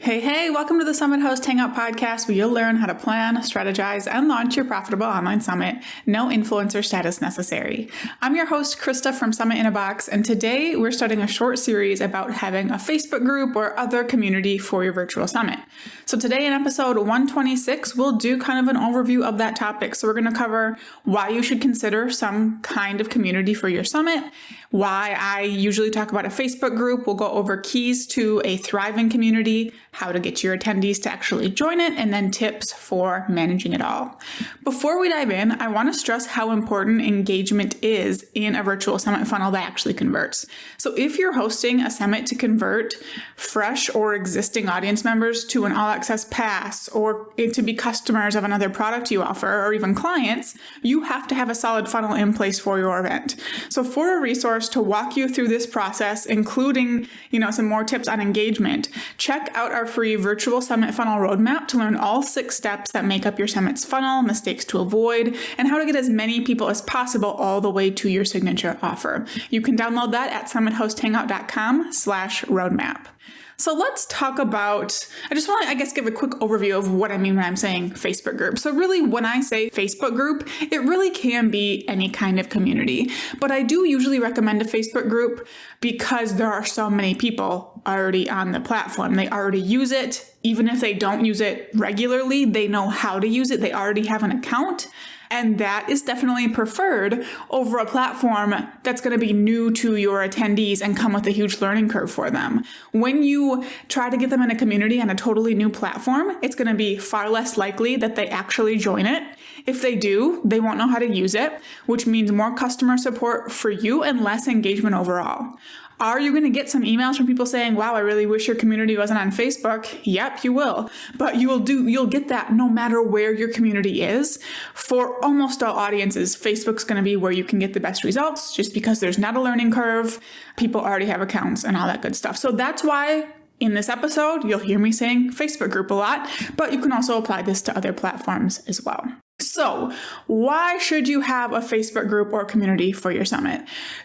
Hey, welcome to the Summit Host Hangout podcast, where you'll learn how to plan, strategize, and launch your profitable online summit. No influencer status necessary. I'm your host, Krista from Summit in a Box, and today we're starting a short series about having a Facebook group or other community for your virtual summit. So today in episode 126, we'll do kind of an overview of that topic. So we're going to cover why you should consider some kind of community for your summit, why I usually talk about a Facebook group. We'll go over keys to a thriving community, how to get your attendees to actually join it, and then tips for managing it all. Before we dive in, I want to stress how important engagement is in a virtual summit funnel that actually converts. So if you're hosting a summit to convert fresh or existing audience members to an all-access pass or to be customers of another product you offer or even clients, you have to have a solid funnel in place for your event. So for a resource to walk you through this process, including, some more tips on engagement, check out our free virtual summit funnel roadmap to learn all 6 steps that make up your summit's funnel, mistakes to avoid, and how to get as many people as possible all the way to your signature offer. You can download that at summithosthangout.com/roadmap. So let's talk about, I just want to, give a quick overview of what I mean when I'm saying Facebook group. So really, when I say Facebook group, it really can be any kind of community. But I do usually recommend a Facebook group because there are so many people already on the platform. They already use it. Even if they don't use it regularly, they know how to use it. They already have an account. And that is definitely preferred over a platform that's going to be new to your attendees and come with a huge learning curve for them. When you try to get them in a community on a totally new platform, it's going to be far less likely that they actually join it. If they do, they won't know how to use it, which means more customer support for you and less engagement overall. Are you going to get some emails from people saying, wow, I really wish your community wasn't on Facebook? Yep, you will. But you'll get that no matter where your community is. For almost all audiences, Facebook's going to be where you can get the best results just because there's not a learning curve. People already have accounts and all that good stuff. So that's why in this episode, you'll hear me saying Facebook group a lot, but you can also apply this to other platforms as well. So why should you have a Facebook group or community for your summit?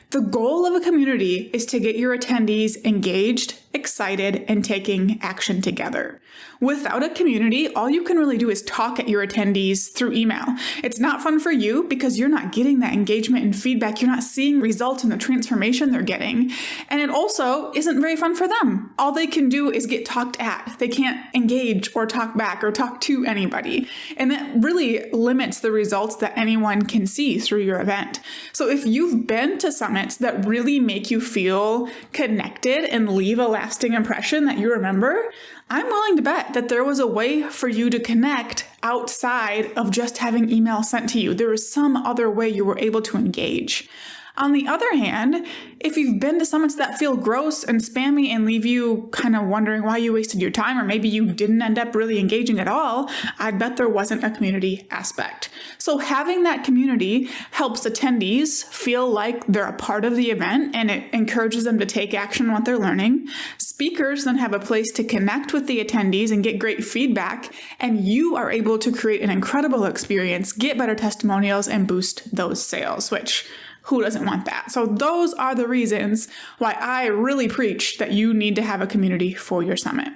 The goal of a community is to get your attendees engaged, excited, and taking action together. Without a community, all you can really do is talk at your attendees through email. It's not fun for you because you're not getting that engagement and feedback. You're not seeing results in the transformation they're getting. And it also isn't very fun for them. All they can do is get talked at. They can't engage or talk back or talk to anybody. And that really limits the results that anyone can see through your event. So if you've been to summits that really make you feel connected and leave a lasting impression that you remember, I'm willing to bet that there was a way for you to connect outside of just having email sent to you. There was some other way you were able to engage. On the other hand, if you've been to summits that feel gross and spammy and leave you kind of wondering why you wasted your time, or maybe you didn't end up really engaging at all, I'd bet there wasn't a community aspect. So having that community helps attendees feel like they're a part of the event, and it encourages them to take action on what they're learning. Speakers then have a place to connect with the attendees and get great feedback, and you are able to create an incredible experience, get better testimonials, and boost those sales, which who doesn't want that? So those are the reasons why I really preach that you need to have a community for your summit.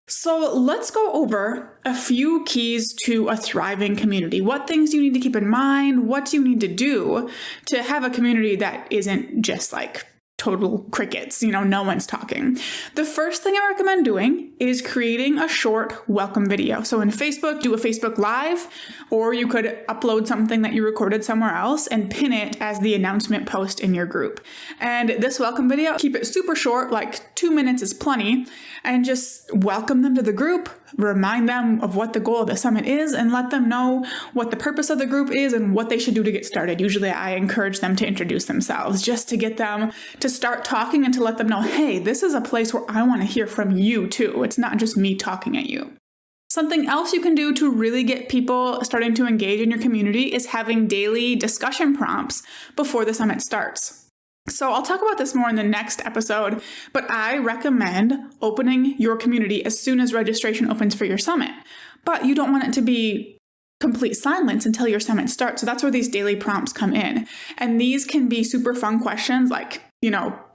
So let's go over a few keys to a thriving community. What things you need to keep in mind? What do you need to do to have a community that isn't just like total crickets, no one's talking? The first thing I recommend doing is creating a short welcome video. So in Facebook, do a Facebook Live, or you could upload something that you recorded somewhere else and pin it as the announcement post in your group. And this welcome video, keep it super short, like 2 minutes is plenty, and just welcome them to the group, remind them of what the goal of the summit is, and let them know what the purpose of the group is and what they should do to get started. Usually I encourage them to introduce themselves just to get them to start talking and to let them know, hey, this is a place where I want to hear from you too. It's not just me talking at you. Something else you can do to really get people starting to engage in your community is having daily discussion prompts before the summit starts. So I'll talk about this more in the next episode, but I recommend opening your community as soon as registration opens for your summit. But you don't want it to be complete silence until your summit starts. So that's where these daily prompts come in. And these can be super fun questions like,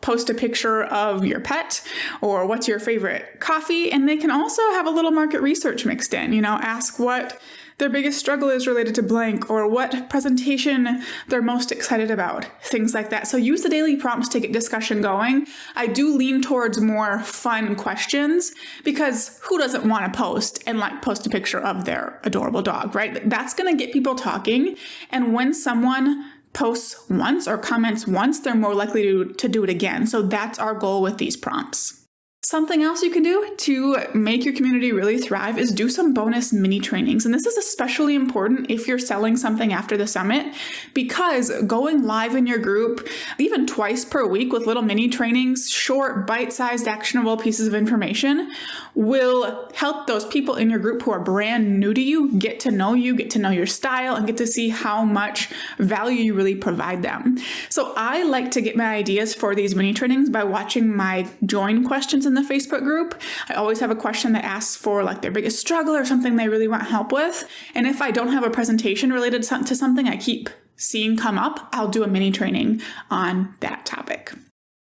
post a picture of your pet or what's your favorite coffee. And they can also have a little market research mixed in, ask what their biggest struggle is related to blank or what presentation they're most excited about, things like that. So use the daily prompts to get discussion going. I do lean towards more fun questions because who doesn't want to post a picture of their adorable dog, right? That's going to get people talking. And when someone posts once or comments once, they're more likely to do it again. So that's our goal with these prompts. Something else you can do to make your community really thrive is do some bonus mini trainings. And this is especially important if you're selling something after the summit, because going live in your group, even twice per week with little mini trainings, short, bite-sized, actionable pieces of information, will help those people in your group who are brand new to you get to know your style, and get to see how much value you really provide them. So I like to get my ideas for these mini trainings by watching my join questions in the Facebook group. I always have a question that asks for their biggest struggle or something they really want help with. And if I don't have a presentation related to something I keep seeing come up, I'll do a mini training on that topic.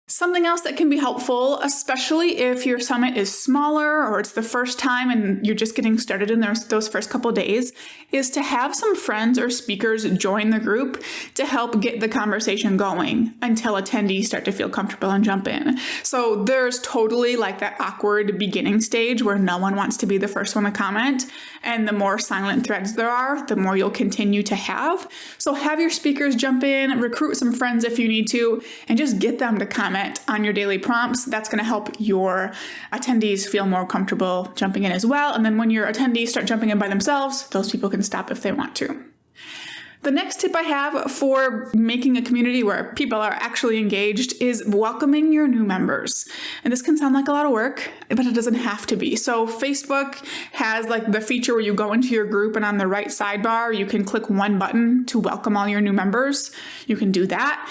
Something else that can be helpful, especially if your summit is smaller or it's the first time and you're just getting started in those first couple of days, is to have some friends or speakers join the group to help get the conversation going until attendees start to feel comfortable and jump in. So there's totally that awkward beginning stage where no one wants to be the first one to comment. And the more silent threads there are, the more you'll continue to have. So have your speakers jump in, recruit some friends if you need to, and just get them to comment on your daily prompts. That's going to help your attendees feel more comfortable jumping in as well. And then when your attendees start jumping in by themselves, those people can stop if they want to. The next tip I have for making a community where people are actually engaged is welcoming your new members. And this can sound like a lot of work, but it doesn't have to be. So Facebook has the feature where you go into your group and on the right sidebar, you can click one button to welcome all your new members. You can do that.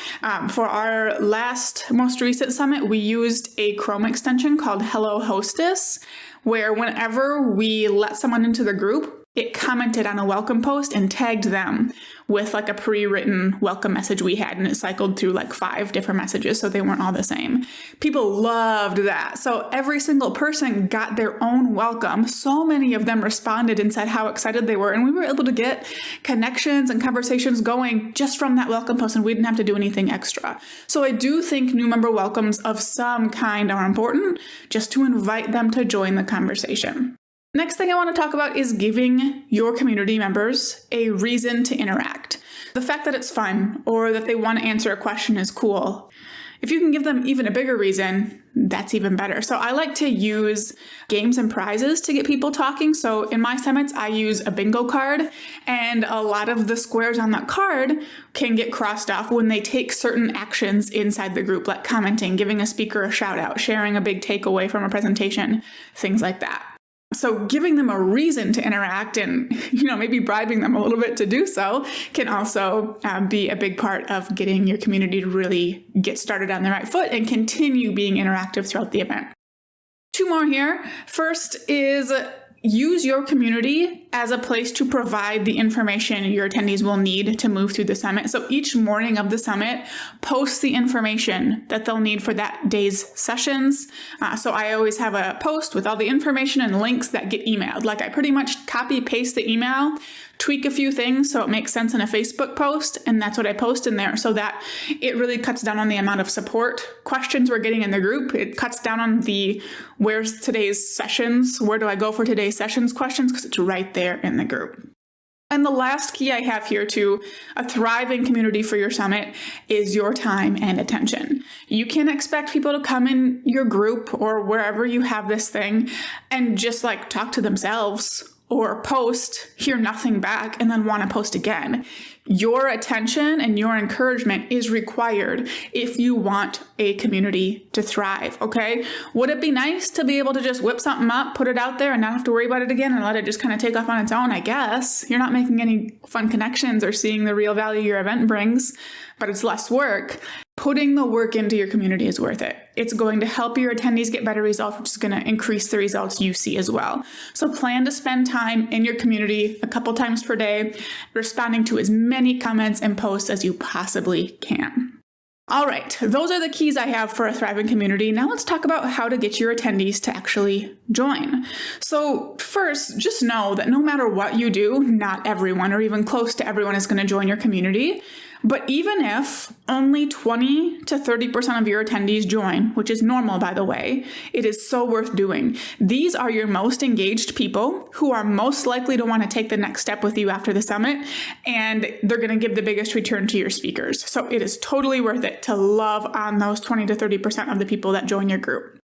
For our most recent summit, we used a Chrome extension called Hello Hostess, where whenever we let someone into the group, it commented on a welcome post and tagged them with a pre-written welcome message we had, and it cycled through 5 different messages, so they weren't all the same. People loved that. So every single person got their own welcome. So many of them responded and said how excited they were, and we were able to get connections and conversations going just from that welcome post, and we didn't have to do anything extra. So I do think new member welcomes of some kind are important, just to invite them to join the conversation. Next thing I want to talk about is giving your community members a reason to interact. The fact that it's fun or that they want to answer a question is cool. If you can give them even a bigger reason, that's even better. So I like to use games and prizes to get people talking. So in my summits, I use a bingo card, and a lot of the squares on that card can get crossed off when they take certain actions inside the group, like commenting, giving a speaker a shout out, sharing a big takeaway from a presentation, things like that. So giving them a reason to interact and, maybe bribing them a little bit to do so can also be a big part of getting your community to really get started on the right foot and continue being interactive throughout the event. 2 more here. First is use your community as a place to provide the information your attendees will need to move through the summit. So each morning of the summit, post the information that they'll need for that day's sessions. So I always have a post with all the information and links that get emailed. I pretty much copy paste the email, tweak a few things so it makes sense in a Facebook post, and that's what I post in there, so that it really cuts down on the amount of support questions we're getting in the group. It cuts down on the where's today's sessions, where do I go for today's sessions questions, because it's right there in the group. And the last key I have here to a thriving community for your summit is your time and attention. You can't expect people to come in your group or wherever you have this thing and just talk to themselves or post, hear nothing back, and then want to post again. Your attention and your encouragement is required if you want a community to thrive, okay? Would it be nice to be able to just whip something up, put it out there, and not have to worry about it again and let it just kind of take off on its own? I guess. You're not making any fun connections or seeing the real value your event brings, but it's less work. Putting the work into your community is worth it. It's going to help your attendees get better results, which is going to increase the results you see as well. So plan to spend time in your community a couple times per day, responding to as many comments and posts as you possibly can. All right, those are the keys I have for a thriving community. Now let's talk about how to get your attendees to actually join. So first, just know that no matter what you do, not everyone or even close to everyone is going to join your community. But even if only 20 to 30% of your attendees join, which is normal, by the way, it is so worth doing. These are your most engaged people who are most likely to want to take the next step with you after the summit, and they're going to give the biggest return to your speakers. So it is totally worth it to love on those 20 to 30% of the people that join your group.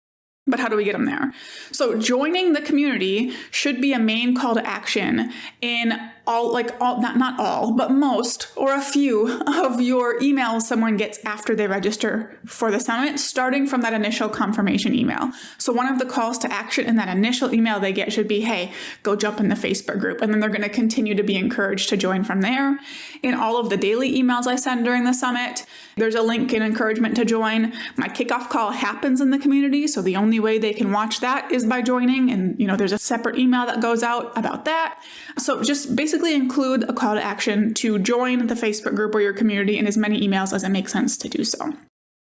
But how do we get them there? So joining the community should be a main call to action in not all, but most or a few of your emails someone gets after they register for the summit, starting from that initial confirmation email. So one of the calls to action in that initial email they get should be, hey, go jump in the Facebook group. And then they're going to continue to be encouraged to join from there. In all of the daily emails I send during the summit, there's a link and encouragement to join. My kickoff call happens in the community, so the only way they can watch that is by joining. And, there's a separate email that goes out about that. So just basically include a call to action to join the Facebook group or your community in as many emails as it makes sense to do so.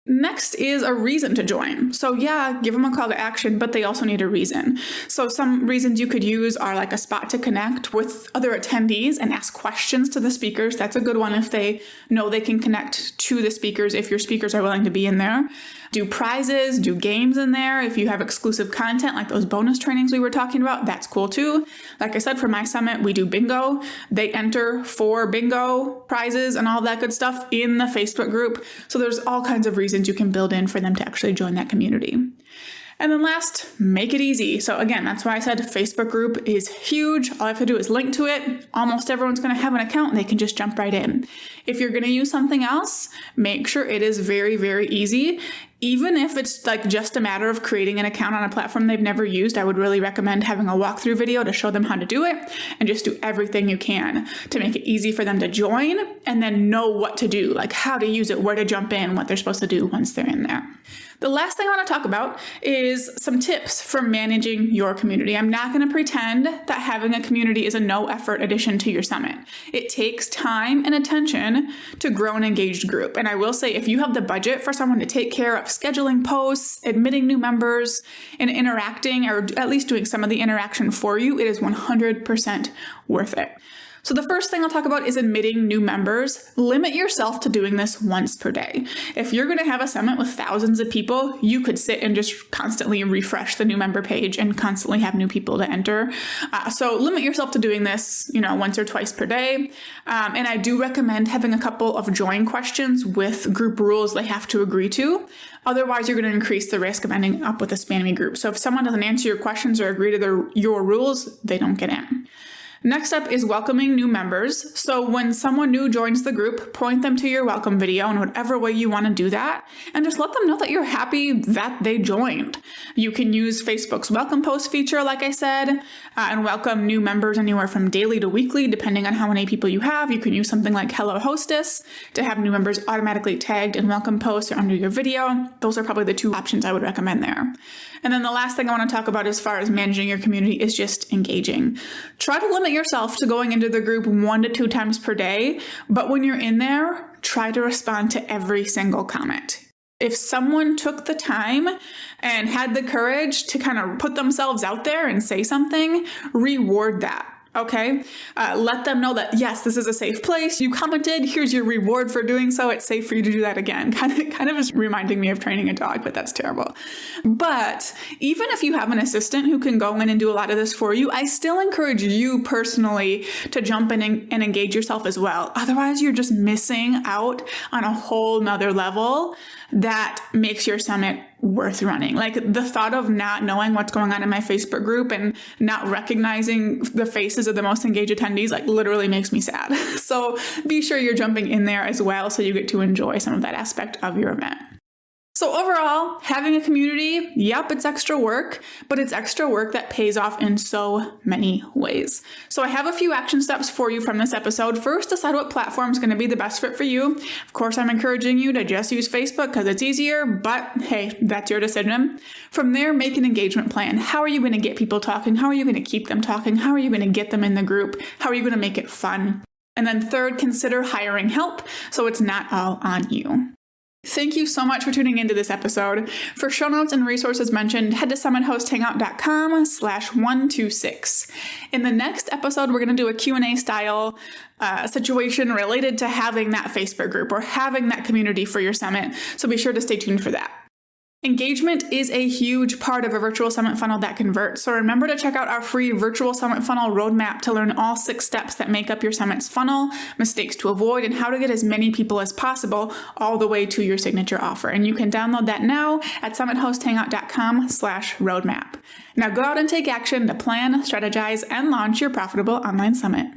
Next is a reason to join. So yeah, give them a call to action, but they also need a reason. So some reasons you could use are like a spot to connect with other attendees and ask questions to the speakers. That's a good one if they know they can connect to the speakers, if your speakers are willing to be in there. Do prizes, do games in there. If you have exclusive content like those bonus trainings we were talking about, that's cool too. Like I said, for my summit, we do bingo. They enter for bingo prizes and all that good stuff in the Facebook group. So there's all kinds of reasons you can build in for them to actually join that community. And then last, make it easy. So again, that's why I said Facebook group is huge. All I have to do is link to it. Almost everyone's going to have an account and they can just jump right in. If you're going to use something else, make sure it is very, very easy. Even if it's like just a matter of creating an account on a platform they've never used, I would really recommend having a walkthrough video to show them how to do it and just do everything you can to make it easy for them to join and then know what to do, like how to use it, where to jump in, what they're supposed to do once they're in there. The last thing I want to talk about is some tips for managing your community. I'm not going to pretend that having a community is a no-effort addition to your summit. It takes time and attention to grow an engaged group. And I will say, if you have the budget for someone to take care of scheduling posts, admitting new members, and interacting, or at least doing some of the interaction for you, it is 100% worth it. So the first thing I'll talk about is admitting new members. Limit yourself to doing this once per day. If you're going to have a summit with thousands of people, you could sit and just constantly refresh the new member page and constantly have new people to enter. So limit yourself to doing this, once or twice per day. And I do recommend having a couple of join questions with group rules they have to agree to. Otherwise, you're going to increase the risk of ending up with a spammy group. So if someone doesn't answer your questions or agree to your rules, they don't get in. Next up is welcoming new members. So when someone new joins the group, point them to your welcome video in whatever way you want to do that, and just let them know that you're happy that they joined. You can use Facebook's welcome post feature, like I said, and welcome new members anywhere from daily to weekly, depending on how many people you have. You can use something like Hello Hostess to have new members automatically tagged in welcome posts or under your video. Those are probably the two options I would recommend there. And then the last thing I want to talk about as far as managing your community is just engaging. Try to limit yourself to going into the group 1 to 2 times per day, but when you're in there, try to respond to every single comment. If someone took the time and had the courage to kind of put themselves out there and say something, reward that. Okay, let them know that, yes, this is a safe place. You commented. Here's your reward for doing so. It's safe for you to do that again. Kind of is reminding me of training a dog, but that's terrible. But even if you have an assistant who can go in and do a lot of this for you, I still encourage you personally to jump in and engage yourself as well. Otherwise, you're just missing out on a whole nother level that makes your summit worth running. Like the thought of not knowing what's going on in my Facebook group and not recognizing the faces of the most engaged attendees, like literally makes me sad. So be sure you're jumping in there as well so you get to enjoy some of that aspect of your event. So overall, having a community, yep, it's extra work, but it's extra work that pays off in so many ways. So I have a few action steps for you from this episode. First, decide what platform is going to be the best fit for you. Of course, I'm encouraging you to just use Facebook because it's easier, but hey, that's your decision. From there, make an engagement plan. How are you going to get people talking? How are you going to keep them talking? How are you going to get them in the group? How are you going to make it fun? And then third, consider hiring help so it's not all on you. Thank you so much for tuning into this episode. For show notes and resources mentioned, head to summitHostHangout.com/126. In the next episode, we're going to do a Q&A style situation related to having that Facebook group or having that community for your summit. So be sure to stay tuned for that. Engagement is a huge part of a virtual summit funnel that converts. So remember to check out our free virtual summit funnel roadmap to learn all 6 steps that make up your summit's funnel, mistakes to avoid, and how to get as many people as possible all the way to your signature offer. And you can download that now at summitHostHangout.com/roadmap. Now go out and take action to plan, strategize, and launch your profitable online summit.